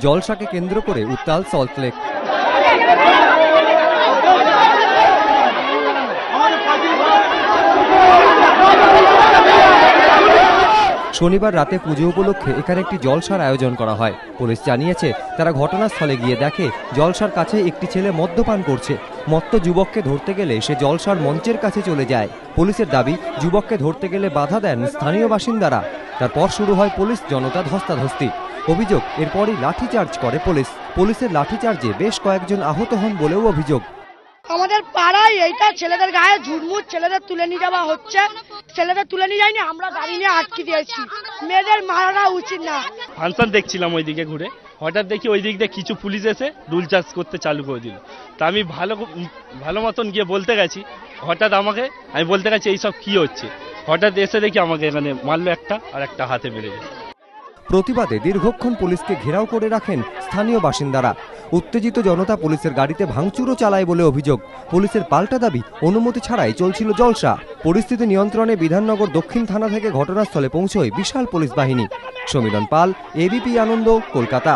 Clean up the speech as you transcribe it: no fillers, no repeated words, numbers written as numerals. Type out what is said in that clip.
জলসাকে কেন্দ্র করে উত্তাল সল্টলেক। শনিবার রাতে পুজো উপলক্ষে এখানে একটি জলসার আয়োজন করা হয়। পুলিশ জানিয়েছে, তারা ঘটনাস্থলে গিয়ে দেখে জলসার কাছে একটি ছেলে মদ্যপান করছে। মত্ত যুবককে ধরতে গেলে সে জলসার মঞ্চের কাছে চলে যায়। পুলিশের দাবি, যুবককে ধরতে গেলে বাধা দেন স্থানীয় বাসিন্দারা। তারপর শুরু হয় পুলিশ জনতা ধস্তাধস্তি। অভিযোগ, এরপরই লাঠিচার্জ করে পুলিশ। পুলিশের লাঠিচার্জে বেশ কয়েকজন আহত হন বলেও অভিযোগ। আমাদের পাড়ায় এইটা ছেলেদের গায়ে ঝুটমুট, ছেলেদের তুলে নিয়ে যাওয়া হচ্ছে। ছেলেদের তুলে নিয়ে যায়নি, আমরা গাড়ি নিয়ে আটকে দিয়েছি। মেয়েদের মারাটা উচিত না। ফাংশন দেখছিলাম ওইদিকে ঘুরে, হঠাৎ দেখি ওই দিক দিয়ে কিছু পুলিশ এসে রুল চার্জ করতে চালু করে দিল। তা আমি ভালো মতন গিয়ে বলতে গেছি, হঠাৎ আমি বলতে গেছি এইসব কি হচ্ছে। হঠাৎ এসে দেখি আমাকে এখানে মারলো একটা, আর একটা হাতে মেরে গেছে। প্রতিবাদে দীর্ঘক্ষণ পুলিশকে ঘেরাও করে রাখেন স্থানীয় বাসিন্দারা। উত্তেজিত জনতা পুলিশের গাড়িতে ভাঙচুরও চালায় বলে অভিযোগ। পুলিশের পাল্টা দাবি, অনুমতি ছাড়াই চলছিল জলসা। পরিস্থিতি নিয়ন্ত্রণে বিধাননগর দক্ষিণ থানা থেকে ঘটনাস্থলে পৌঁছয় বিশাল পুলিশ বাহিনী। সমীরণ পাল, এবিপি আনন্দ, কলকাতা।